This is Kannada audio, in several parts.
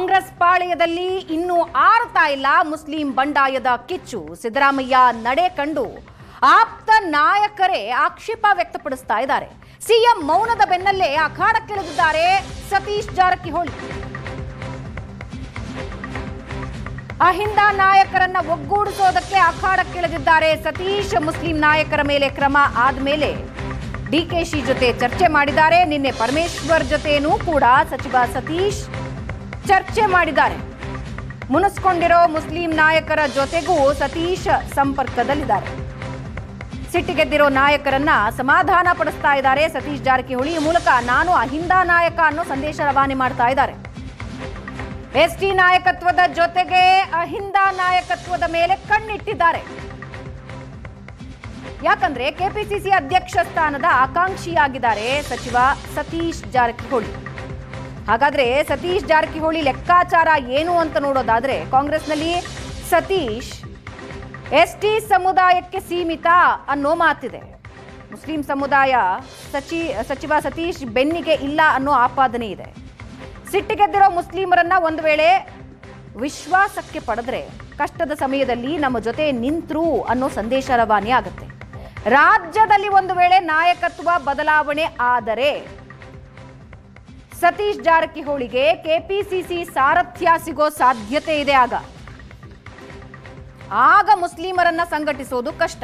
ಕಾಂಗ್ರೆಸ್ ಪಾಳೆಯದಲ್ಲಿ ಇನ್ನೂ ಆರುತ್ತಾ ಇಲ್ಲ ಮುಸ್ಲಿಂ ಬಂಡಾಯದ ಕಿಚ್ಚು. ಸಿದ್ದರಾಮಯ್ಯ ನಡೆ ಕಂಡು ಆಪ್ತ ನಾಯಕರೇ ಆಕ್ಷೇಪ ವ್ಯಕ್ತಪಡಿಸ್ತಾ ಇದ್ದಾರೆ. ಸಿಎಂ ಮೌನದ ಬೆನ್ನಲ್ಲೇ ಅಖಾಡಕ್ಕಿಳಿದಿದ್ದಾರೆ ಸತೀಶ್ ಜಾರಕಿಹೊಳಿ. ಅಹಿಂದ ನಾಯಕರನ್ನ ಒಗ್ಗೂಡಿಸೋದಕ್ಕೆ ಅಖಾಡಕ್ಕಿಳಿದಿದ್ದಾರೆ ಸತೀಶ್. ಮುಸ್ಲಿಂ ನಾಯಕರ ಮೇಲೆ ಕ್ರಮ ಆದ್ಮೇಲೆ ಡಿಕೆಶಿ ಜೊತೆ ಚರ್ಚೆ ಮಾಡಿದ್ದಾರೆ. ನಿನ್ನೆ ಪರಮೇಶ್ವರ್ ಜೊತೆನೂ ಕೂಡ ಸಚಿವ ಸತೀಶ್ ಚರ್ಚೆ ಮಾಡಿದ್ದಾರೆ. ಮುನಿಸ್ಕೊಂಡಿರೋ ಮುಸ್ಲಿಂ ನಾಯಕರ ಜೊತೆಗೂ ಸತೀಶ್ ಸಂಪರ್ಕದಲ್ಲಿದ್ದಾರೆ. ಸಿಟ್ಟಿಗೆದ್ದಿರೋ ನಾಯಕರನ್ನ ಸಮಾಧಾನ ಪಡಿಸ್ತಾ ಇದ್ದಾರೆ ಸತೀಶ್ ಜಾರಕಿಹೊಳಿ. ಈ ಮೂಲಕ ನಾನು ಅಹಿಂದ ನಾಯಕ ಅನ್ನೋ ಸಂದೇಶ ರವಾನೆ ಮಾಡ್ತಾ ಇದ್ದಾರೆ. ಎಸ್ಟಿ ನಾಯಕತ್ವದ ಜೊತೆಗೆ ಅಹಿಂದ ನಾಯಕತ್ವದ ಮೇಲೆ ಕಣ್ಣಿಟ್ಟಿದ್ದಾರೆ. ಯಾಕಂದ್ರೆ ಕೆಪಿಸಿಸಿ ಅಧ್ಯಕ್ಷ ಸ್ಥಾನದ ಆಕಾಂಕ್ಷಿಯಾಗಿದ್ದಾರೆ ಸಚಿವ ಸತೀಶ್ ಜಾರಕಿಹೊಳಿ. ಹಾಗಾದ್ರೆ ಸತೀಶ್ ಜಾರಕಿಹೊಳಿ ಲೆಕ್ಕಾಚಾರ ಏನು ಅಂತ ನೋಡೋದಾದ್ರೆ, ಕಾಂಗ್ರೆಸ್ನಲ್ಲಿ ಸತೀಶ್ ಎಸ್ಟಿ ಸಮುದಾಯಕ್ಕೆ ಸೀಮಿತ ಅನ್ನೋ ಮಾತಿದೆ. ಮುಸ್ಲಿಂ ಸಮುದಾಯ ಸಚಿವ ಸತೀಶ್ ಬೆನ್ನಿಗೆ ಇಲ್ಲ ಅನ್ನೋ ಆಪಾದನೆ ಇದೆ. ಸಿಟ್ಟಿಗೆದ್ದಿರೋ ಮುಸ್ಲಿಮರನ್ನ ಒಂದು ವೇಳೆ ವಿಶ್ವಾಸಕ್ಕೆ ಪಡೆದ್ರೆ ಕಷ್ಟದ ಸಮಯದಲ್ಲಿ ನಮ್ಮ ಜೊತೆ ನಿಂತ್ರು ಅನ್ನೋ ಸಂದೇಶ ರವಾನೆ ಆಗುತ್ತೆ. ರಾಜ್ಯದಲ್ಲಿ ಒಂದು ವೇಳೆ ನಾಯಕತ್ವ ಬದಲಾವಣೆ ಆದರೆ ಸತೀಶ್ ಜಾರಕಿಹೊಳಿಗೆ ಕೆಪಿಸಿಸಿ ಸಾರಥ್ಯ ಸಿಗೋ ಸಾಧ್ಯತೆ ಇದೆ. ಆಗ ಮುಸ್ಲಿಮರನ್ನ ಸಂಘಟಿಸೋದು ಕಷ್ಟ.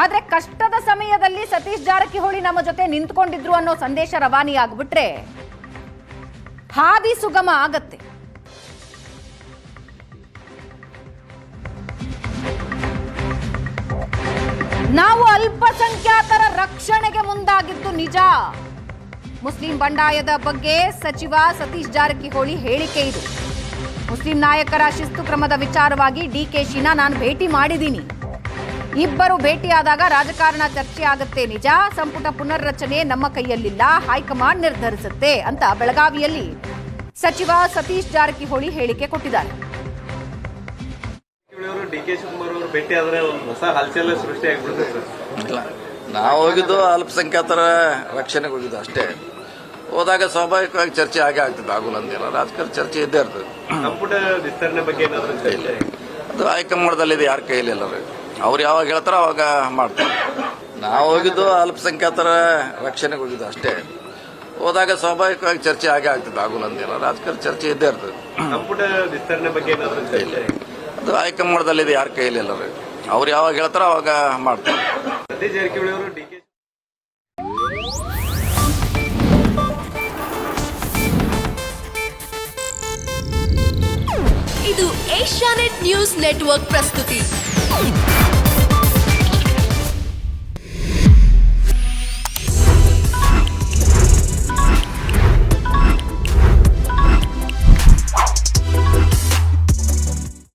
ಆದ್ರೆ ಕಷ್ಟದ ಸಮಯದಲ್ಲಿ ಸತೀಶ್ ಜಾರಕಿಹೊಳಿ ನಮ್ಮ ಜೊತೆ ನಿಂತ್ಕೊಂಡಿದ್ರು ಅನ್ನೋ ಸಂದೇಶ ರವಾನೆ ಆಗ್ಬಿಟ್ರೆ ಹಾದಿ ಸುಗಮ ಆಗತ್ತೆ. ನಾವು ಅಲ್ಪಸಂಖ್ಯಾತರ ರಕ್ಷಣೆಗೆ ಮುಂದಾಗಿದ್ದು ನಿಜ. ಮುಸ್ಲಿಂ ಬಂಡಾಯದ ಬಗ್ಗೆ ಸಚಿವ ಸತೀಶ್ ಜಾರಕಿಹೊಳಿ ಹೇಳಿಕೆ ಇದು. ಮುಸ್ಲಿಂ ನಾಯಕರ ಶಿಸ್ತು ಕ್ರಮದ ವಿಚಾರವಾಗಿ ಡಿಕೆಶಿನ ನಾನು ಭೇಟಿ ಮಾಡಿದ್ದೀನಿ. ಇಬ್ಬರು ಭೇಟಿಯಾದಾಗ ರಾಜಕಾರಣ ಚರ್ಚೆ ಆಗುತ್ತೆ ನಿಜ. ಸಂಪುಟ ಪುನರ್ರಚನೆ ನಮ್ಮ ಕೈಯಲ್ಲಿಲ್ಲ, ಹೈಕಮಾಂಡ್ ನಿರ್ಧರಿಸುತ್ತೆ ಅಂತ ಬೆಳಗಾವಿಯಲ್ಲಿ ಸಚಿವ ಸತೀಶ್ ಜಾರಕಿಹೊಳಿ ಹೇಳಿಕೆ ಕೊಟ್ಟಿದ್ದಾರೆ. ನಾವು ಹೋಗಿದ್ದು ಅಲ್ಪಸಂಖ್ಯಾತರ ರಕ್ಷಣೆಗೆ ಹೋಗಿದ್ದು ಅಷ್ಟೇ. ಹೋದಾಗ ಸ್ವಾಭಾವಿಕವಾಗಿ ಚರ್ಚೆ ಆಗೇ ಆಗ್ತದೆ, ಆಗುಲ್ಲ ಅಂದಿಲ್ಲ. ರಾಜಕಾರಣ ಚರ್ಚೆ ಇದ್ದೇ ಇರ್ತದೆ. ಸಂಪುಟ ವಿಸ್ತರಣೆ ಬಗ್ಗೆ ಅದು ಹೈಕಮಾಂಡ್ದಲ್ಲಿದೆ, ಯಾರ ಕೈಯಲ್ಲಿ ಇಲ್ಲ. ಅವ್ರು ಯಾವಾಗ ಹೇಳ್ತಾರೋ ಅವಾಗ ಮಾಡ್ತಾರೆ. ನಾವು ಹೋಗಿದ್ದು ಅಲ್ಪಸಂಖ್ಯಾತರ ರಕ್ಷಣೆಗೆ ಹೋಗಿದ್ದು ಅಷ್ಟೇ. ಹೋದಾಗ ಸ್ವಾಭಾವಿಕವಾಗಿ ಚರ್ಚೆ ಆಗೇ ಆಗ್ತದೆ, ಆಗುಲ್ಲ ಅಂದಿಲ್ಲ. ರಾಜಕಾರಣ ಚರ್ಚೆ ಇದ್ದೇ ಇರ್ತದೆ. ಸಂಪುಟ ವಿಸ್ತರಣೆ ಬಗ್ಗೆ ಅದು ಹೈಕಮಾಂಡ್ದಲ್ಲಿದೆ, ಯಾರ ಕೈಯಲ್ಲಿ ಇಲ್ಲ. ಅವ್ರು ಯಾವಾಗ ಹೇಳ್ತಾರೋ ಅವಾಗ ಮಾಡ್ತಾರೆ. ಸತೀಶ್ ಜಾರಕಿಹೊಳಿ ಅವರು ಡಿಕೆ ಇದು ಏಷ್ಯಾನೆಟ್ ನ್ಯೂಸ್ ನೆಟ್ವರ್ಕ್ ಪ್ರಸ್ತುತಿ.